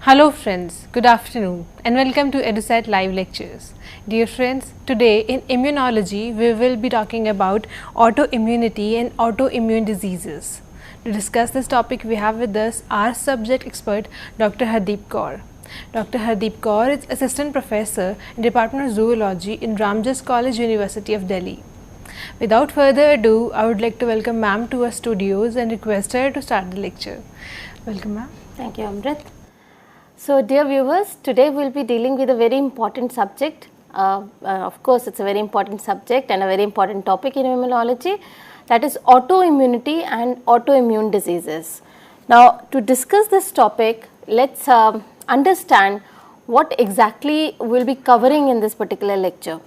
Hello friends, good afternoon and welcome to EduSat live lectures. Dear friends, today in immunology we will be talking about autoimmunity and autoimmune diseases. To discuss this topic we have with us our subject expert Dr. Hardeep Kaur. Dr. Hardeep Kaur is Assistant Professor in Department of Zoology in Ramjas College, University of Delhi. Without further ado, I would like to welcome ma'am to our studios and request her to start the lecture. Welcome ma'am. Thank you, Amrit. So, dear viewers, today we will be dealing with a very important subject. Of course, it's a very important subject and a very important topic in immunology, that is autoimmunity and autoimmune diseases. Now, to discuss this topic, let's understand what exactly we will be covering in this particular lecture.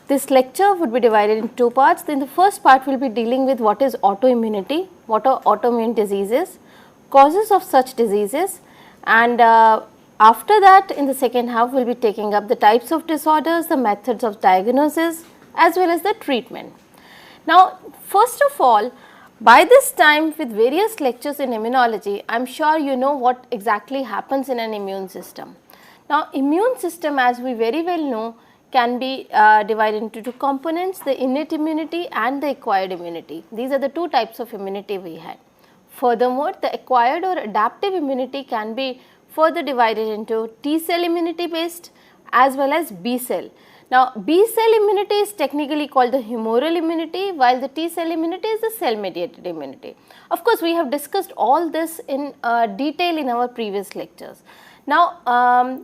This lecture would be divided in two parts. In the first part, we will be dealing with what is autoimmunity, what are autoimmune diseases, causes of such diseases, and after that, in the second half, we will be taking up the types of disorders, the methods of diagnosis as well as the treatment. Now, first of all, by this time with various lectures in immunology, I am sure you know what exactly happens in an immune system. Now, immune system, as we very well know, can be divided into two components, the innate immunity and the acquired immunity. These are the two types of immunity we had. Furthermore, the acquired or adaptive immunity can be further divided into T cell immunity based as well as B cell. Now, B cell immunity is technically called the humoral immunity, while the T cell immunity is the cell mediated immunity. Of course, we have discussed all this in detail in our previous lectures. Now,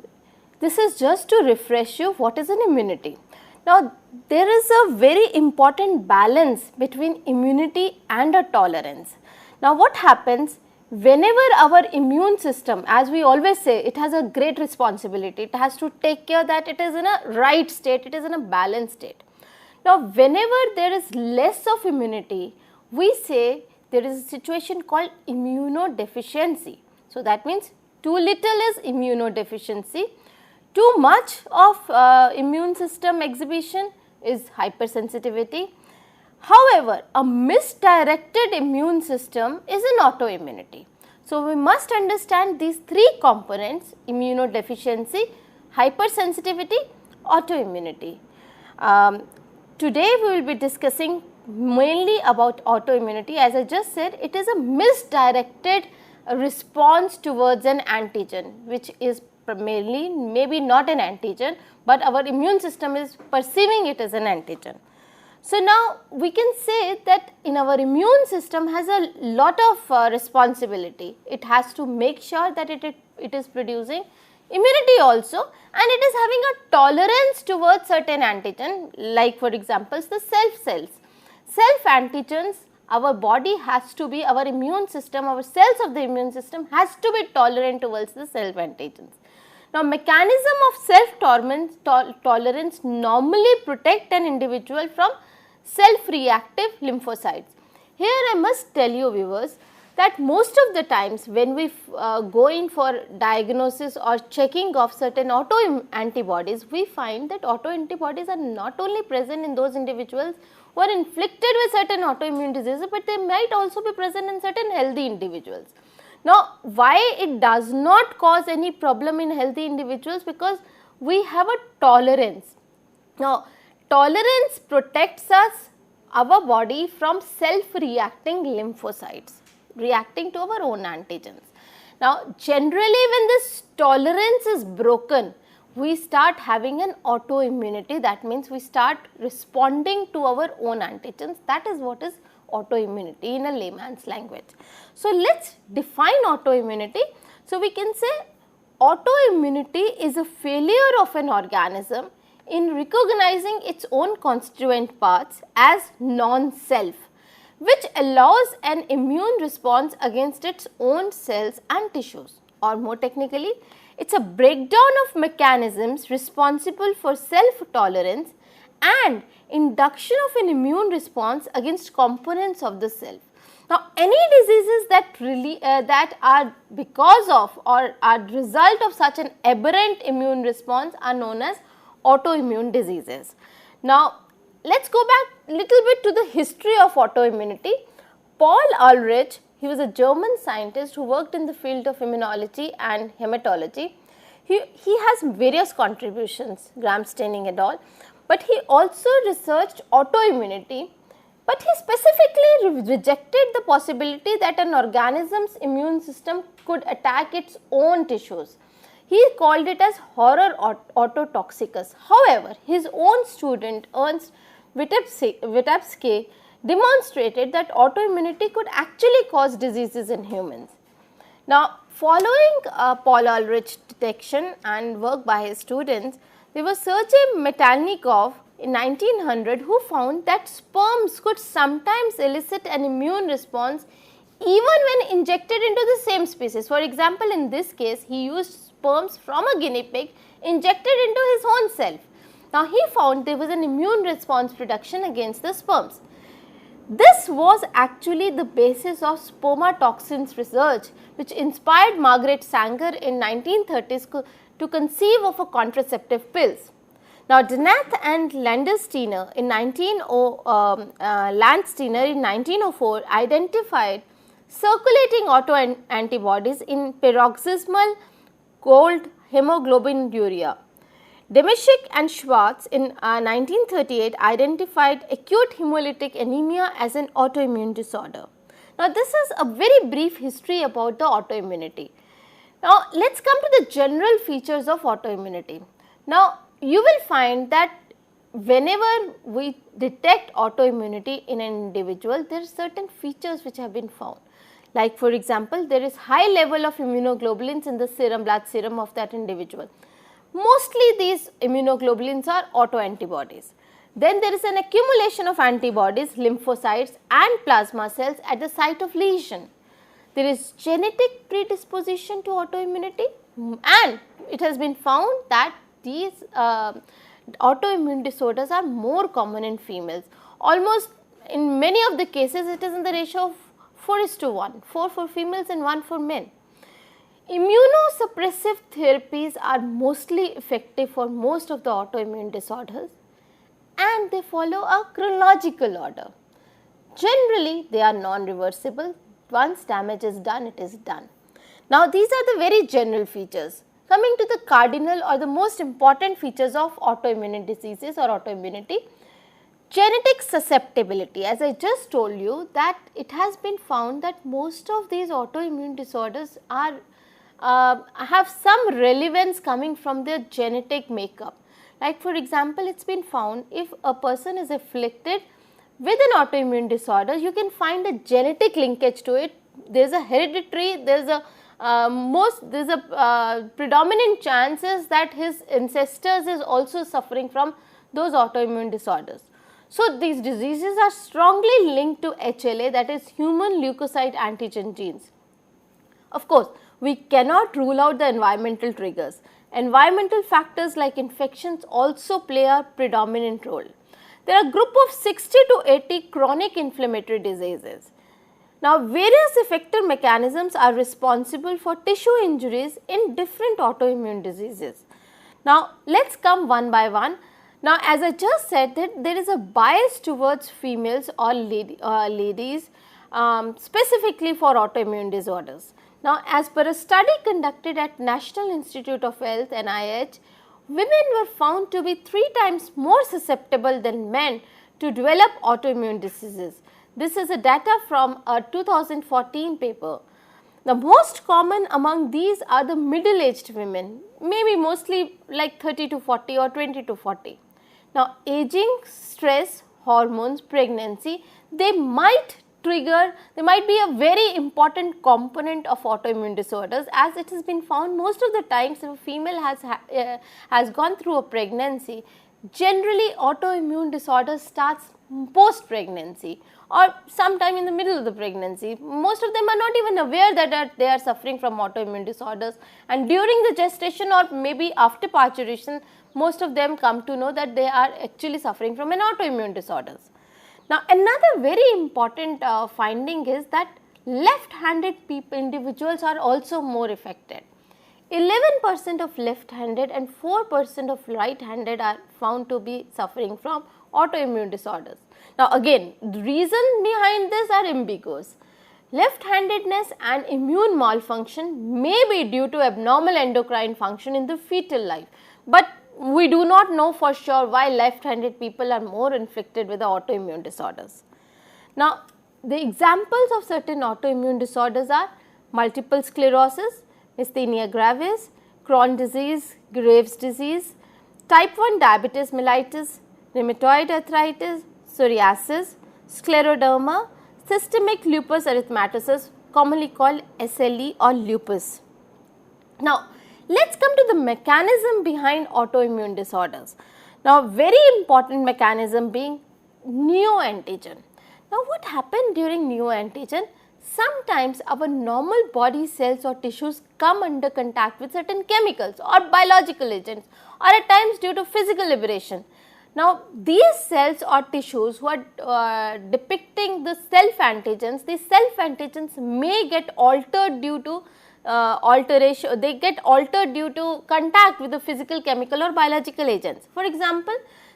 this is just to refresh you what is an immunity. Now, there is a very important balance between immunity and a tolerance. Now, what happens whenever our immune system, as we always say, it has a great responsibility, it has to take care that it is in a right state, it is in a balanced state. Now, whenever there is less of immunity, we say there is a situation called immunodeficiency. So, that means too little is immunodeficiency, too much of immune system exhibition is hypersensitivity. However, a misdirected immune system is an autoimmunity. So, we must understand these three components: immunodeficiency, hypersensitivity, autoimmunity. Today we will be discussing mainly about autoimmunity. As I just said, it is a misdirected response towards an antigen, which is primarily maybe not an antigen, but our immune system is perceiving it as an antigen. So, now we can say that in our immune system has a lot of responsibility. It has to make sure that it is producing immunity also, and it is having a tolerance towards certain antigen, like for example the self cells. Self antigens, our body has to be, our immune system, our cells of the immune system has to be tolerant towards the self antigens. Now, mechanism of self tolerance normally protect an individual from self-reactive lymphocytes. Here I must tell you viewers that most of the times when we go in for diagnosis or checking of certain autoantibodies, we find that autoantibodies are not only present in those individuals who are inflicted with certain autoimmune diseases, but they might also be present in certain healthy individuals. Now, why it does not cause any problem in healthy individuals? Because we have a tolerance. Now, tolerance protects us, our body, from self-reacting lymphocytes, reacting to our own antigens. Now, generally when this tolerance is broken, we start having an autoimmunity. That means we start responding to our own antigens. That is what is autoimmunity in a layman's language. So, let us define autoimmunity. So, we can say autoimmunity is a failure of an organism in recognizing its own constituent parts as non-self, which allows an immune response against its own cells and tissues, or more technically, it is a breakdown of mechanisms responsible for self-tolerance and induction of an immune response against components of the self. Now, any diseases that are because of or are result of such an aberrant immune response are known as autoimmune diseases. Now, let us go back little bit to the history of autoimmunity. Paul Ulrich, he was a German scientist who worked in the field of immunology and hematology. He has various contributions, Gram staining and all, but he also researched autoimmunity, but he specifically rejected the possibility that an organism's immune system could attack its own tissues. He called it as horror autotoxicus. However, his own student Ernst Vitebsk demonstrated that autoimmunity could actually cause diseases in humans. Now, following Paul Ulrich detection and work by his students, there was Sergei Metalnikov in 1900 who found that sperms could sometimes elicit an immune response even when injected into the same species. For example, in this case, he used sperms from a guinea pig injected into his own self. Now, he found there was an immune response production against the sperms. This was actually the basis of spermatoxins research, which inspired Margaret Sanger in 1930s to conceive of a contraceptive pills. Now, Danath and Landsteiner in 1904 identified circulating autoantibodies in paroxysmal cold hemoglobinuria. Demeshik and Schwartz in 1938 identified acute hemolytic anemia as an autoimmune disorder. Now, this is a very brief history about the autoimmunity. Now, let us come to the general features of autoimmunity. Now, you will find that whenever we detect autoimmunity in an individual, there are certain features which have been found. Like for example, there is high level of immunoglobulins in the serum, blood serum of that individual. Mostly these immunoglobulins are autoantibodies. Then there is an accumulation of antibodies, lymphocytes and plasma cells at the site of lesion. There is genetic predisposition to autoimmunity, and it has been found that these autoimmune disorders are more common in females. Almost in many of the cases it is in the ratio of 4:1, 4 for females and 1 for men. Immunosuppressive therapies are mostly effective for most of the autoimmune disorders, and they follow a chronological order. Generally, they are non-reversible. Once damage is done, it is done. Now, these are the very general features. Coming to the cardinal or the most important features of autoimmune diseases or autoimmunity, genetic susceptibility. As I just told you that it has been found that most of these autoimmune disorders are have some relevance coming from their genetic makeup. Like for example, it has been found if a person is afflicted with an autoimmune disorder, you can find a genetic linkage to it. There is a hereditary, there is a predominant chances that his ancestors is also suffering from those autoimmune disorders. So, these diseases are strongly linked to HLA, that is human leukocyte antigen genes. Of course, we cannot rule out the environmental triggers. Environmental factors like infections also play a predominant role. There are a group of 60 to 80 chronic inflammatory diseases. Now, various effector mechanisms are responsible for tissue injuries in different autoimmune diseases. Now, let us come one by one. Now, as I just said that there is a bias towards females or ladies specifically for autoimmune disorders. Now, as per a study conducted at National Institute of Health NIH, women were found to be 3 times more susceptible than men to develop autoimmune diseases. This is a data from a 2014 paper. The most common among these are the middle-aged women, maybe mostly like 30 to 40 or 20 to 40. Now, aging, stress, hormones, pregnancy, they might be a very important component of autoimmune disorders, as it has been found most of the times if a female has gone through a pregnancy, generally autoimmune disorder starts post pregnancy or sometime in the middle of the pregnancy. Most of them are not even aware that they are suffering from autoimmune disorders, and during the gestation or maybe after parturition, most of them come to know that they are actually suffering from an autoimmune disorders. Now, another very important finding is that left-handed individuals are also more affected. 11% of left-handed and 4% of right-handed are found to be suffering from autoimmune disorders. Now, again, the reason behind this are ambiguous. Left-handedness and immune malfunction may be due to abnormal endocrine function in the fetal life, but we do not know for sure why left-handed people are more inflicted with the autoimmune disorders. Now, the examples of certain autoimmune disorders are multiple sclerosis, myasthenia gravis, Crohn's disease, Graves' disease, type 1 diabetes mellitus, rheumatoid arthritis, psoriasis, scleroderma, systemic lupus erythematosus, commonly called SLE or lupus. Now, let's come to the mechanism behind autoimmune disorders. Now, very important mechanism being neoantigen. Now, what happened during neoantigen? Sometimes our normal body cells or tissues come under contact with certain chemicals or biological agents, or at times due to physical liberation. Now, these cells or tissues who are depicting the self antigens, these self antigens may get altered due to alteration, they get altered due to contact with the physical, chemical or biological agents. For example,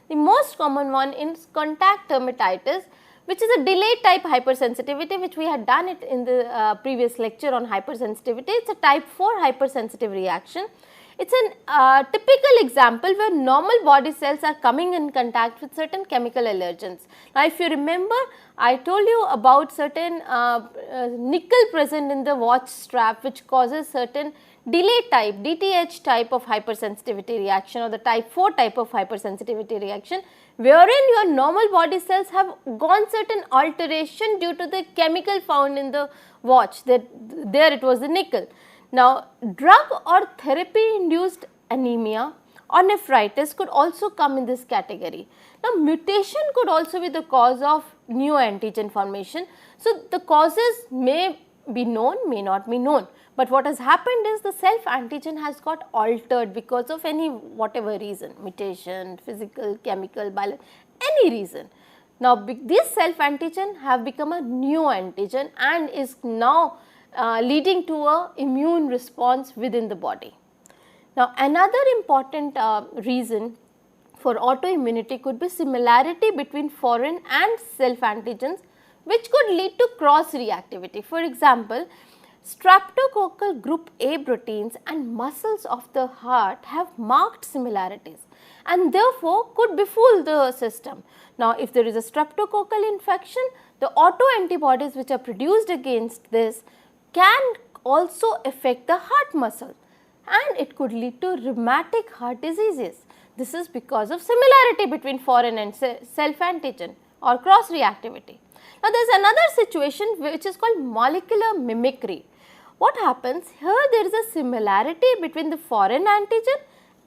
the most common one is contact dermatitis, which is a delayed type hypersensitivity, which we had done it in the previous lecture on hypersensitivity. It is a type 4 hypersensitive reaction. It is a typical example where normal body cells are coming in contact with certain chemical allergens. Now, if you remember, I told you about certain nickel present in the watch strap, which causes certain delayed type, DTH type of hypersensitivity reaction, or the type 4 type of hypersensitivity reaction, wherein your normal body cells have gone certain alteration due to the chemical found in the watch, that there it was the nickel. Now, drug or therapy induced anemia or nephritis could also come in this category. Now, mutation could also be the cause of neoantigen formation. So, the causes may be known, may not be known, but what has happened is the self antigen has got altered because of any whatever reason, mutation, physical, chemical, biological, any reason. Now, these self antigen have become a neoantigen and is now leading to a immune response within the body. Now, another important reason for autoimmunity could be similarity between foreign and self antigens, which could lead to cross reactivity. For example, streptococcal group A proteins and muscles of the heart have marked similarities and therefore could befool the system. Now, if there is a streptococcal infection, the autoantibodies which are produced against this can also affect the heart muscle, and it could lead to rheumatic heart diseases. This is because of similarity between foreign and self antigen or cross reactivity. Now, there is another situation which is called molecular mimicry. What happens here? There is a similarity between the foreign antigen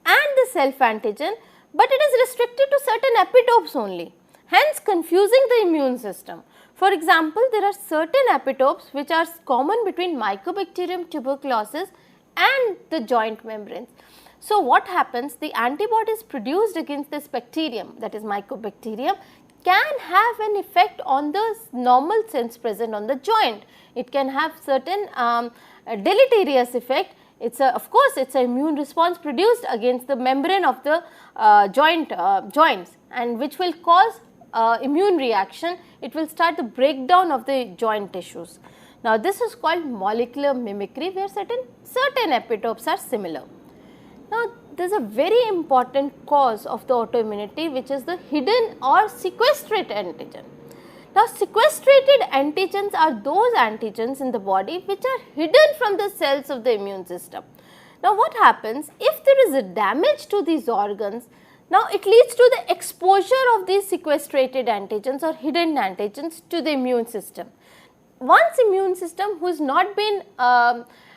and the self antigen, but it is restricted to certain epitopes only, hence confusing the immune system. For example, there are certain epitopes which are common between Mycobacterium tuberculosis and the joint membranes. So, what happens? The antibodies produced against this bacterium, that is Mycobacterium, can have an effect on the normal cells present on the joint. It can have certain deleterious effect. Of course, it is an immune response produced against the membrane of the joints, and which will cause immune reaction. It will start the breakdown of the joint tissues. Now, this is called molecular mimicry, where certain epitopes are similar. Now, there is a very important cause of the autoimmunity, which is the hidden or sequestrated antigen. Now, sequestrated antigens are those antigens in the body which are hidden from the cells of the immune system. Now, what happens if there is a damage to these organs? Now, it leads to the exposure of these sequestrated antigens or hidden antigens to the immune system. Once immune system who has not been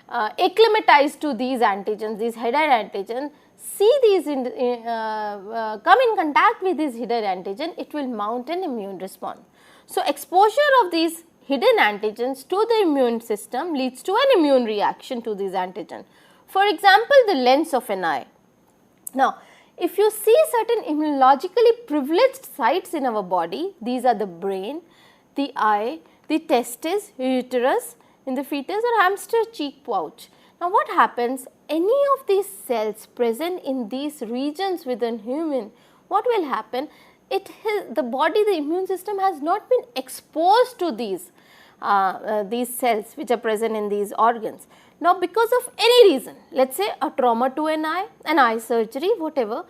acclimatized to these antigens, these hidden antigens, see these come in contact with these hidden antigen, it will mount an immune response. So, exposure of these hidden antigens to the immune system leads to an immune reaction to these antigens. For example, the lens of an eye. Now, if you see certain immunologically privileged sites in our body, these are the brain, the eye, the testis, uterus in the fetus or hamster cheek pouch. Now what happens, any of these cells present in these regions within human, what will happen, the body, the immune system has not been exposed to these cells which are present in these organs. Now because of any reason, let us say a trauma to an eye surgery, whatever,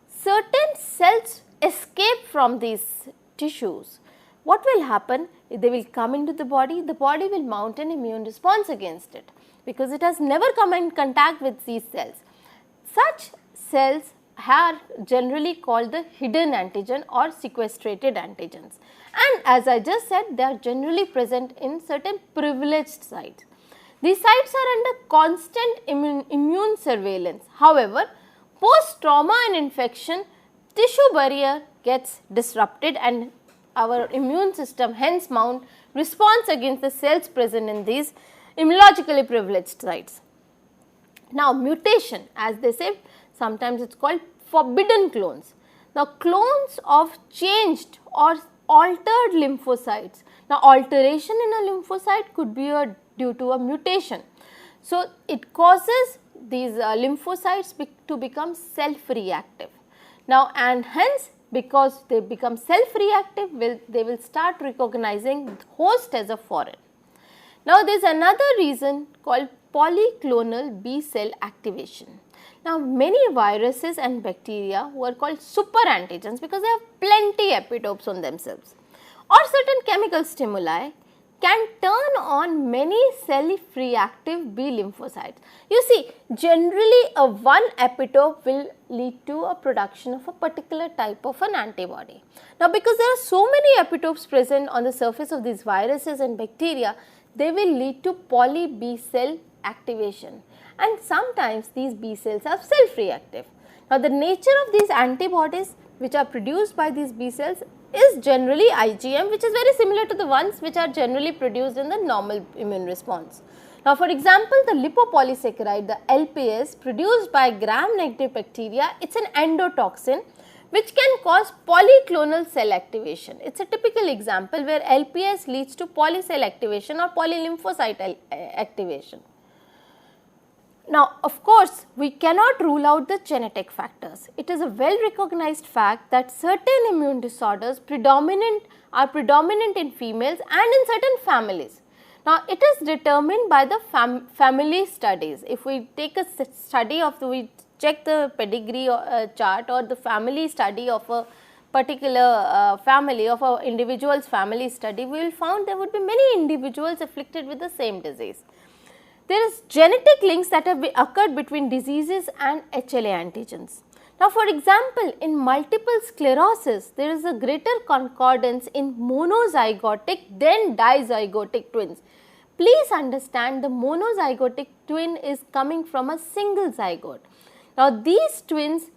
certain cells escape from these tissues. What will happen? They will come into the body will mount an immune response against it because it has never come in contact with these cells. Such cells are generally called the hidden antigen or sequestrated antigens, and as I just said, they are generally present in certain privileged sites. These sites are under constant immune surveillance. However, post trauma and infection, tissue barrier gets disrupted and our immune system hence mount response against the cells present in these immunologically privileged sites. Now mutation, as they say, sometimes it is called forbidden clones. Now clones of changed or altered lymphocytes. Now alteration in a lymphocyte could be due to a mutation. So it causes these lymphocytes to become self-reactive. Now and hence because they become self-reactive, they will start recognizing host as a foreign. Now there is another reason called polyclonal B cell activation. Now many viruses and bacteria who are called super antigens because they have plenty epitopes on themselves, or certain chemical stimuli can turn on many self-reactive B lymphocytes. You see, generally a one epitope will lead to a production of a particular type of an antibody. Now because there are so many epitopes present on the surface of these viruses and bacteria, they will lead to poly B cell activation, and sometimes these B cells are self-reactive. Now the nature of these antibodies which are produced by these B cells is generally IgM, which is very similar to the ones which are generally produced in the normal immune response. Now for example, the lipopolysaccharide, the LPS produced by gram-negative bacteria, it is an endotoxin which can cause polyclonal cell activation. It is a typical example where LPS leads to polycell activation or polylymphocyte activation. Now of course, we cannot rule out the genetic factors. It is a well recognized fact that certain immune disorders are predominant in females and in certain families. Now it is determined by the family studies. If we take a study of we check the pedigree chart or the family study of a particular family, of an individual's family study, we will find there would be many individuals afflicted with the same disease. There is genetic links that have occurred between diseases and HLA antigens. Now for example, in multiple sclerosis, there is a greater concordance in monozygotic than dizygotic twins. Please understand, the monozygotic twin is coming from a single zygote. Now these twins,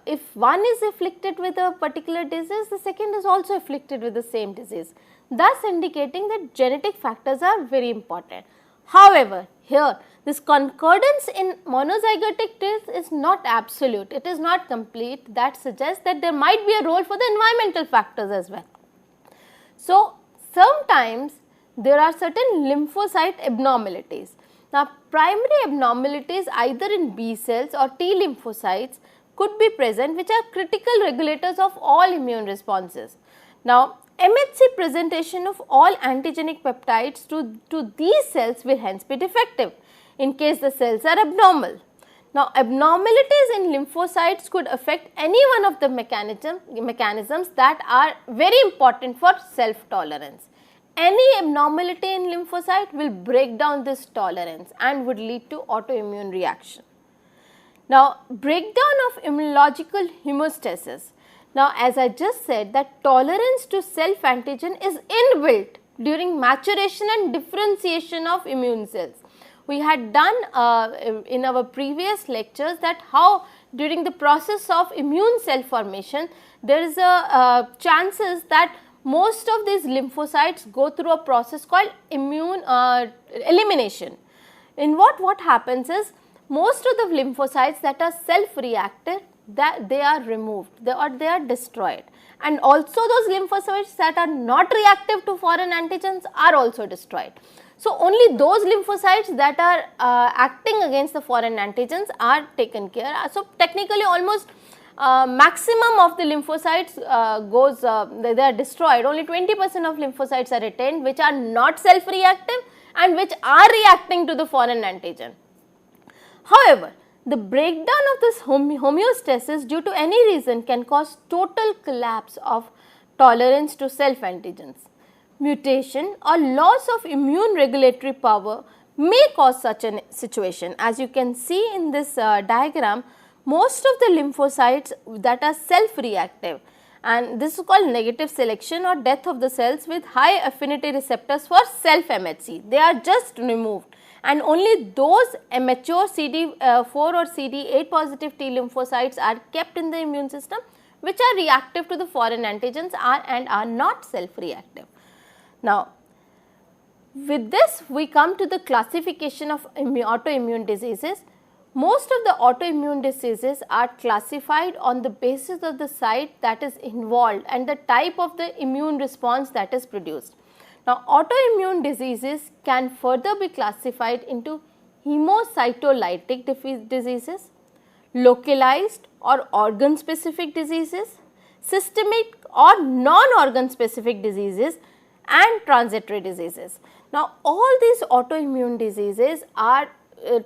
if one is afflicted with a particular disease, the second is also afflicted with the same disease, thus indicating that genetic factors are very important. However, here this concordance in monozygotic twins is not absolute, it is not complete. That suggests that there might be a role for the environmental factors as well. So sometimes there are certain lymphocyte abnormalities. Now primary abnormalities either in B cells or T lymphocytes could be present, which are critical regulators of all immune responses. Now MHC presentation of all antigenic peptides to these cells will hence be defective in case the cells are abnormal. Now abnormalities in lymphocytes could affect any one of the mechanisms that are very important for self-tolerance. Any abnormality in lymphocyte will break down this tolerance and would lead to autoimmune reaction. Now breakdown of immunological homeostasis. Now as I just said that tolerance to self antigen is inbuilt during maturation and differentiation of immune cells. We had done in our previous lectures that how during the process of immune cell formation there is a chances that most of these lymphocytes go through a process called immune elimination. In what happens is most of the lymphocytes that are self-reactive that they are removed, they are destroyed, and also those lymphocytes that are not reactive to foreign antigens are also destroyed. So, only those lymphocytes that are acting against the foreign antigens are taken care. So, technically almost maximum of the lymphocytes they are destroyed. Only 20% of lymphocytes are retained, which are not self-reactive and which are reacting to the foreign antigen. However, the breakdown of this homeostasis due to any reason can cause total collapse of tolerance to self-antigens. Mutation or loss of immune regulatory power may cause such a situation. As you can see in this diagram, most of the lymphocytes that are self-reactive, and this is called negative selection or death of the cells with high affinity receptors for self-MHC. They are just removed, and only those mature CD4 or CD8 positive T lymphocytes are kept in the immune system, which are reactive to the foreign antigens and are not self-reactive. Now, with this we come to the classification of autoimmune diseases. Most of the autoimmune diseases are classified on the basis of the site that is involved and the type of the immune response that is produced. Now, autoimmune diseases can further be classified into hemocytolytic diseases, localized or organ specific diseases, systemic or non-organ specific diseases, and transitory diseases. Now, all these autoimmune diseases are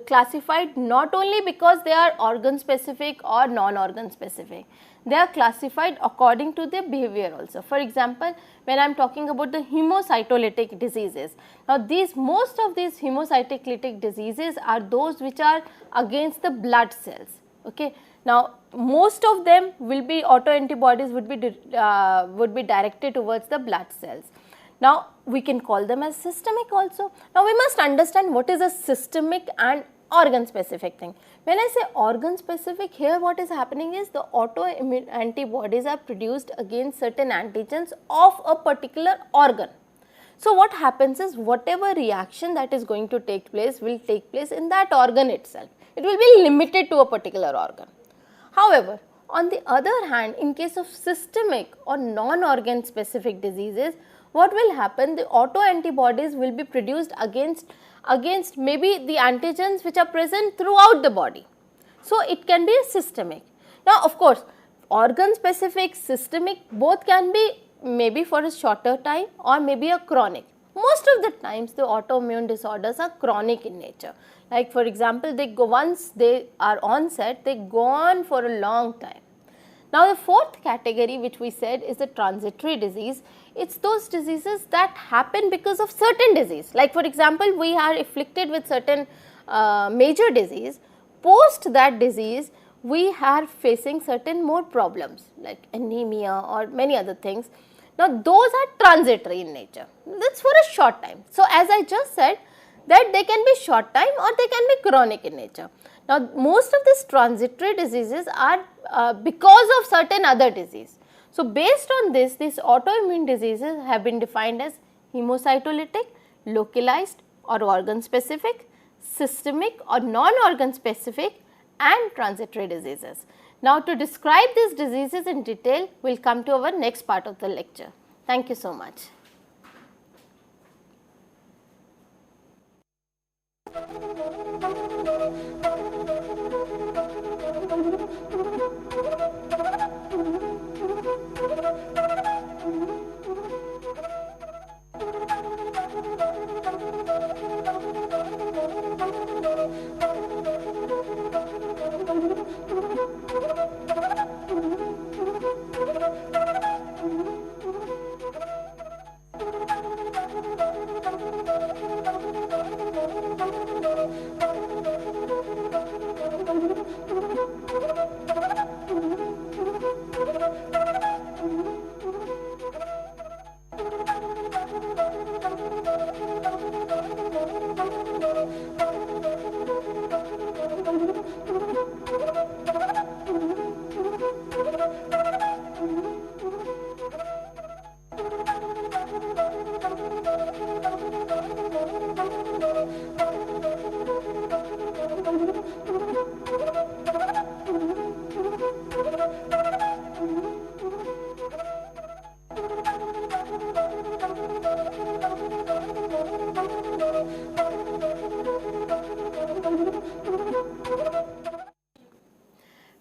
classified not only because they are organ specific or non-organ specific, they are classified according to their behavior also. For example, when I am talking about the hemocytolytic diseases, now most of these hemocytolytic diseases are those which are against the blood cells. Okay. Now, most of them will be autoantibodies would be directed towards the blood cells. Now, we can call them as systemic also. Now, we must understand what is a systemic and organ specific thing. When I say organ specific, here what is happening is the autoimmune antibodies are produced against certain antigens of a particular organ. So, what happens is whatever reaction that is going to take place will take place in that organ itself. It will be limited to a particular organ. However, on the other hand, in case of systemic or non-organ specific diseases, what will happen? The autoantibodies will be produced against maybe the antigens which are present throughout the body. So, it can be systemic. Now, of course, organ specific, systemic both can be maybe for a shorter time or maybe a chronic. Most of the times the autoimmune disorders are chronic in nature. Like for example, they go once they are onset, they go on for a long time. Now, the fourth category which we said is the transitory disease. It's those diseases that happen because of certain disease. Like for example, we are afflicted with certain major disease. Post that disease, we are facing certain more problems like anemia or many other things. Now, those are transitory in nature. That's for a short time. So, as I just said that they can be short time or they can be chronic in nature. Now, most of these transitory diseases are because of certain other disease. So, based on this, these autoimmune diseases have been defined as hemocytolytic, localized or organ specific, systemic or non-organ specific, and transitory diseases. Now, to describe these diseases in detail, we will come to our next part of the lecture. Thank you so much.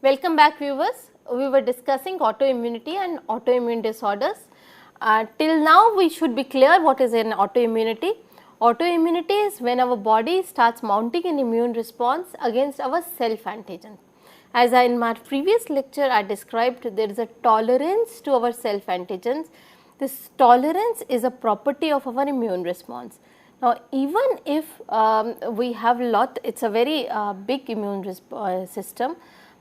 Welcome back viewers. We were discussing autoimmunity and autoimmune disorders. Till now we should be clear what is an autoimmunity. Autoimmunity is when our body starts mounting an immune response against our self antigen. As in my previous lecture I described, there is a tolerance to our self antigens. This tolerance is a property of our immune response. Now, even if we have it is a very big immune system,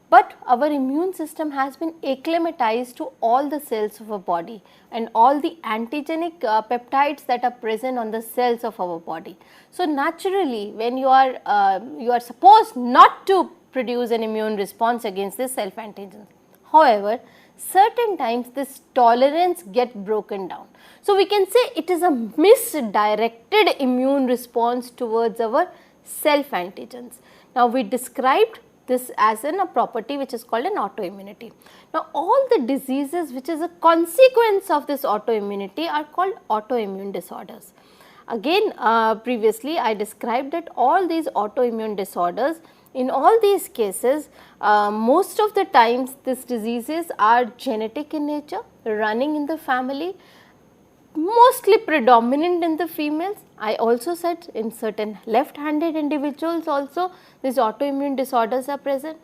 but our immune system has been acclimatized to all the cells of our body and all the antigenic peptides that are present on the cells of our body. So, naturally when you are supposed not to produce an immune response against this self antigen. However, certain times this tolerance get broken down. So, we can say it is a misdirected immune response towards our self antigens. Now, we described this as a property which is called an autoimmunity. Now, all the diseases which is a consequence of this autoimmunity are called autoimmune disorders. Again, previously I described that all these autoimmune disorders, in all these cases, most of the times these diseases are genetic in nature, running in the family, mostly predominant in the females. I also said in certain left-handed individuals also these autoimmune disorders are present.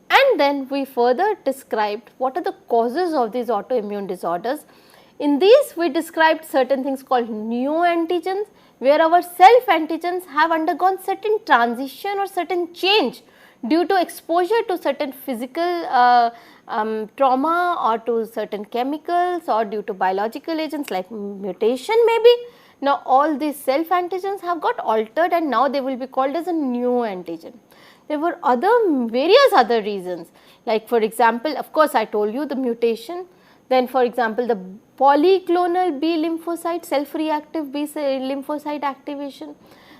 And then we further described what are the causes of these autoimmune disorders. In these we described certain things called neoantigens, where our self antigens have undergone certain transition or certain change due to exposure to certain physical trauma or to certain chemicals or due to biological agents like mutation maybe. Now, all these self antigens have got altered and now they will be called as a neoantigen. There were various other reasons, like for example, of course, I told you the mutation. Then for example, the polyclonal B lymphocyte, self-reactive B lymphocyte activation.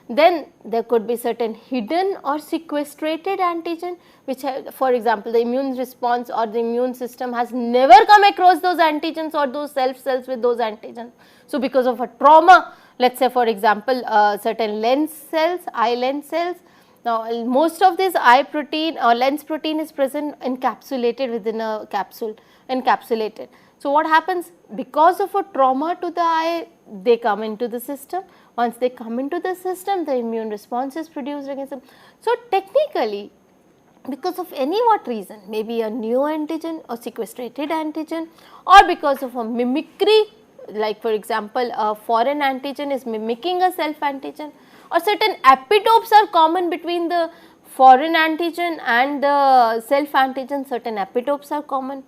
Then there could be certain hidden or sequestrated antigen, which have, for example, the immune response or the immune system has never come across those antigens or those cells with those antigens. So, because of a trauma, let us say for example, certain lens cells, eye lens cells. Now, most of this eye protein or lens protein is present encapsulated within a capsule, encapsulated. So, what happens? Because of a trauma to the eye, they come into the system. Once they come into the system, the immune response is produced against them. So, technically, because of any what reason, maybe a neoantigen or sequestrated antigen, or because of a mimicry, like for example, a foreign antigen is mimicking a self antigen, or certain epitopes are common between the foreign antigen and the self antigen, certain epitopes are common,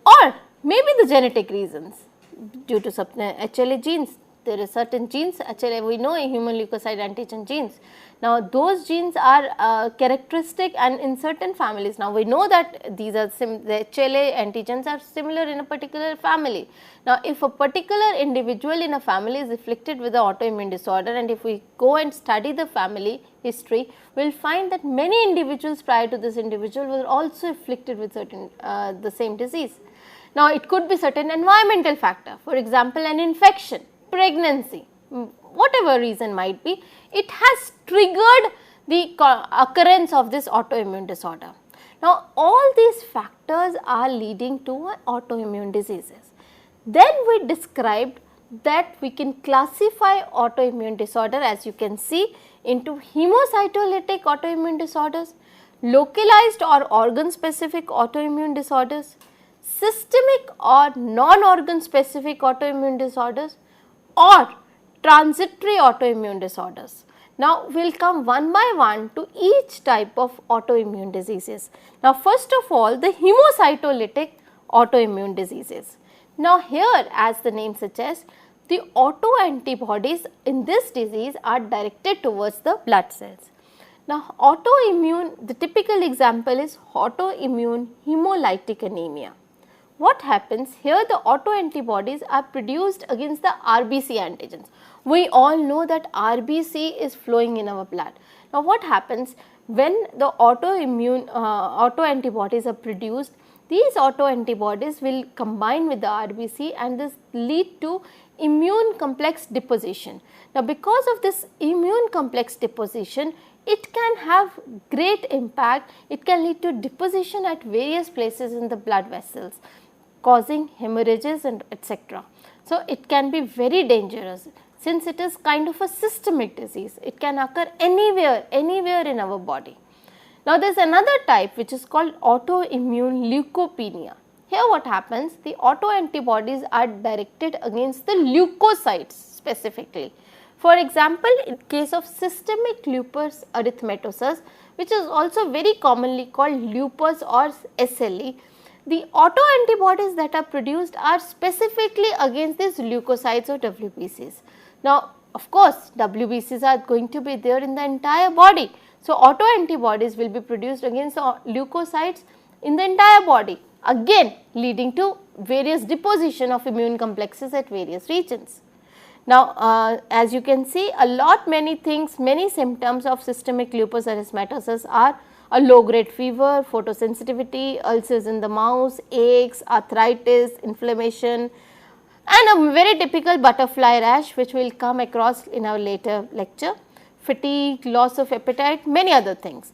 or maybe the genetic reasons due to some HLA genes. There are certain genes, HLA we know, human leukocyte antigen genes. Now, those genes are characteristic and in certain families. Now, we know that these are the HLA antigens are similar in a particular family. Now, if a particular individual in a family is afflicted with an autoimmune disorder, and if we go and study the family history, we will find that many individuals prior to this individual were also afflicted with certain the same disease. Now, it could be certain environmental factor, for example, an infection, pregnancy, whatever reason might be, it has triggered the occurrence of this autoimmune disorder. Now, all these factors are leading to autoimmune diseases. Then we described that we can classify autoimmune disorder, as you can see, into hemocytolytic autoimmune disorders, localized or organ specific autoimmune disorders, systemic or non-organ specific autoimmune disorders, or transitory autoimmune disorders. Now, we will come one by one to each type of autoimmune diseases. Now, first of all, the hemocytolytic autoimmune diseases. Now, here as the name suggests, the autoantibodies in this disease are directed towards the blood cells. Now, autoimmune, the typical example is autoimmune hemolytic anemia. What happens here? The autoantibodies are produced against the RBC antigens. We all know that RBC is flowing in our blood. Now, what happens when the autoantibodies are produced? These autoantibodies will combine with the RBC and this lead to immune complex deposition. Now, because of this immune complex deposition, it can have great impact. It can lead to deposition at various places in the blood vessels, causing hemorrhages and etc. So, it can be very dangerous since it is kind of a systemic disease. It can occur anywhere in our body. Now, there is another type which is called autoimmune leukopenia. Here what happens, the autoantibodies are directed against the leukocytes specifically. For example, in case of systemic lupus erythematosus, which is also very commonly called lupus or SLE, the autoantibodies that are produced are specifically against these leukocytes or WBCs. Now, of course, WBCs are going to be there in the entire body. So, autoantibodies will be produced against the leukocytes in the entire body, again leading to various deposition of immune complexes at various regions. Now, as you can see, many things, many symptoms of systemic lupus erythematosus are a low grade fever, photosensitivity, ulcers in the mouth, aches, arthritis, inflammation, and a very typical butterfly rash which we will come across in our later lecture, fatigue, loss of appetite, many other things.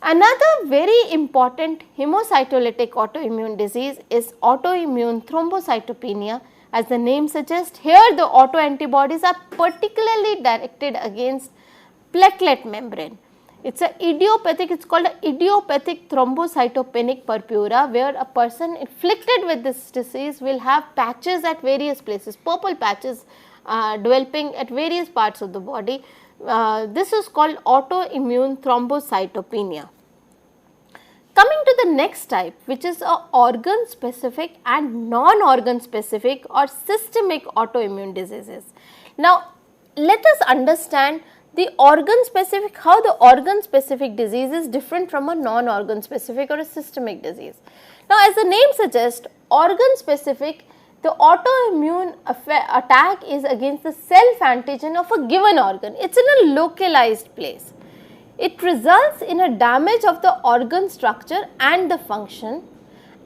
Another very important hemocytolytic autoimmune disease is autoimmune thrombocytopenia. As the name suggests, here the autoantibodies are particularly directed against platelet membrane. It is called an idiopathic thrombocytopenic purpura, where a person afflicted with this disease will have patches at various places, purple patches developing at various parts of the body. This is called autoimmune thrombocytopenia. Coming to the next type, which is a organ specific and non-organ specific or systemic autoimmune diseases. Now, let us understand the organ specific, how the organ specific disease is different from a non-organ specific or a systemic disease. Now, as the name suggests, organ specific, the autoimmune attack is against the self antigen of a given organ. It is in a localized place. It results in a damage of the organ structure and the function,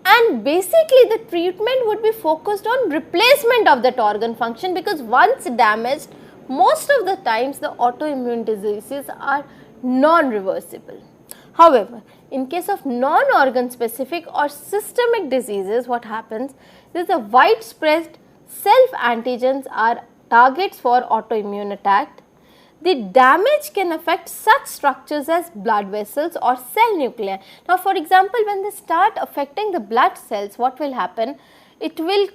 and basically the treatment would be focused on replacement of that organ function, because once damaged, most of the times the autoimmune diseases are non-reversible. However, in case of non-organ specific or systemic diseases, what happens is the widespread self antigens are targets for autoimmune attack. The damage can affect such structures as blood vessels or cell nuclei. Now, for example, when they start affecting the blood cells, what will happen? It will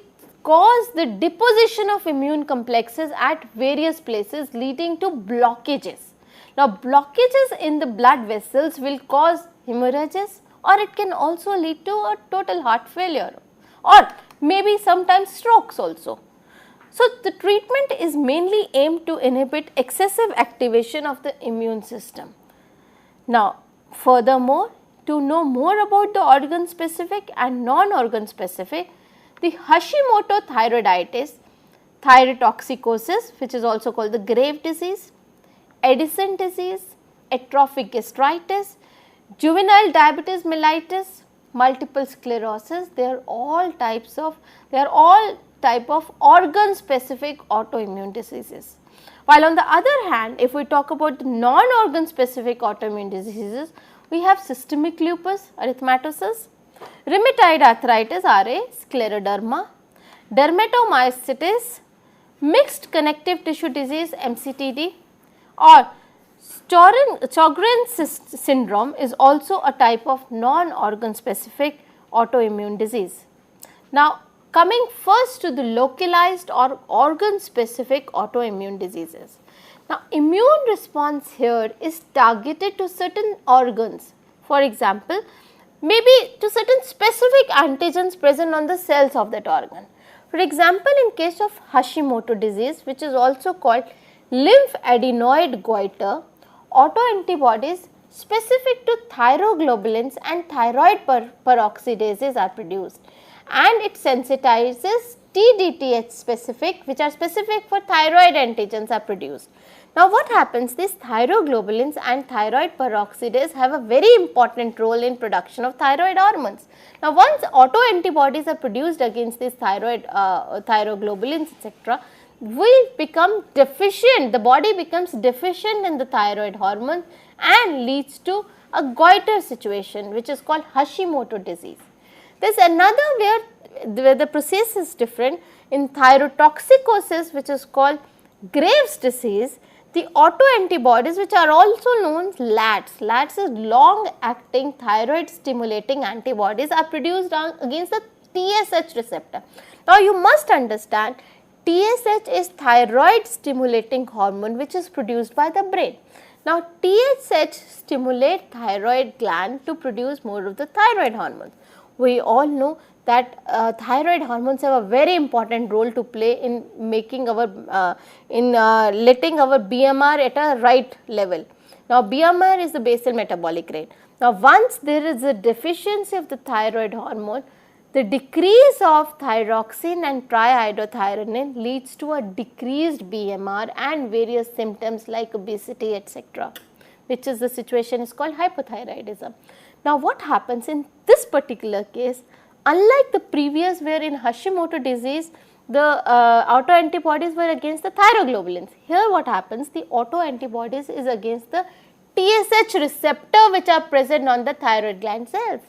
cause the deposition of immune complexes at various places, leading to blockages. Now, blockages in the blood vessels will cause hemorrhages, or it can also lead to a total heart failure, or maybe sometimes strokes also. So, the treatment is mainly aimed to inhibit excessive activation of the immune system. Now, furthermore, to know more about the organ specific and non-organ specific, the Hashimoto thyroiditis, thyrotoxicosis, which is also called the Graves' disease, Addison disease, atrophic gastritis, juvenile diabetes mellitus, multiple sclerosis, they are all type of organ specific autoimmune diseases. While on the other hand, if we talk about the non-organ specific autoimmune diseases, we have systemic lupus erythematosus, rheumatoid arthritis RA, scleroderma, dermatomyositis, mixed connective tissue disease MCTD, or Sjogren's syndrome is also a type of non-organ specific autoimmune disease. Now, coming first to the localized or organ specific autoimmune diseases. Now, immune response here is targeted to certain organs. For example, maybe to certain specific antigens present on the cells of that organ. For example, in case of Hashimoto disease, which is also called lymphadenoid goiter, autoantibodies specific to thyroglobulins and thyroid peroxidases are produced, and it sensitizes TDTH specific, which are specific for thyroid antigens, are produced. Now, what happens? These thyroglobulins and thyroid peroxidase have a very important role in production of thyroid hormones. Now, once autoantibodies are produced against these thyroglobulins etc., we become deficient, the body becomes deficient in the thyroid hormone and leads to a goiter situation, which is called Hashimoto disease. There is another where the process is different. In thyrotoxicosis, which is called Graves' disease, the autoantibodies, which are also known as LATs, LATs is long acting thyroid stimulating antibodies, are produced against the TSH receptor. Now, you must understand, TSH is thyroid stimulating hormone which is produced by the brain. Now, TSH stimulates thyroid gland to produce more of the thyroid hormones. We all know that thyroid hormones have a very important role to play in making our, letting our BMR at a right level. Now, BMR is the basal metabolic rate. Now, once there is a deficiency of the thyroid hormone, the decrease of thyroxine and triiodothyronine leads to a decreased BMR and various symptoms like obesity, etc., which is the situation is called hypothyroidism. Now, what happens in this particular case, unlike the previous where in Hashimoto disease the autoantibodies were against the thyroglobulins, here what happens, the autoantibodies is against the TSH receptor which are present on the thyroid gland cells.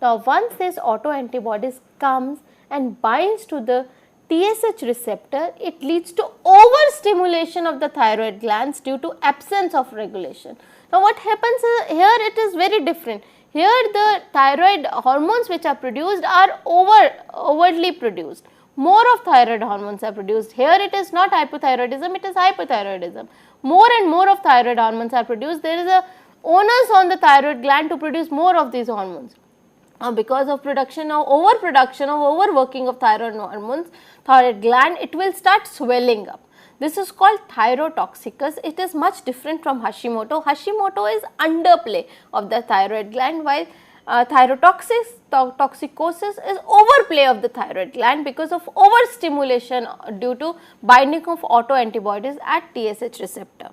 Now, once this autoantibodies comes and binds to the TSH receptor, it leads to overstimulation of the thyroid glands due to absence of regulation. Now, what happens here, it is very different. Here the thyroid hormones which are produced are overtly produced. More of thyroid hormones are produced. Here it is not hypothyroidism, it is hypothyroidism. More and more of thyroid hormones are produced. There is a onus on the thyroid gland to produce more of these hormones. Because of overproduction of overworking of thyroid hormones, thyroid gland, it will start swelling up. This is called thyrotoxicus. It is much different from Hashimoto. Hashimoto is underplay of the thyroid gland, while thyrotoxicosis is overplay of the thyroid gland because of overstimulation due to binding of autoantibodies at TSH receptor.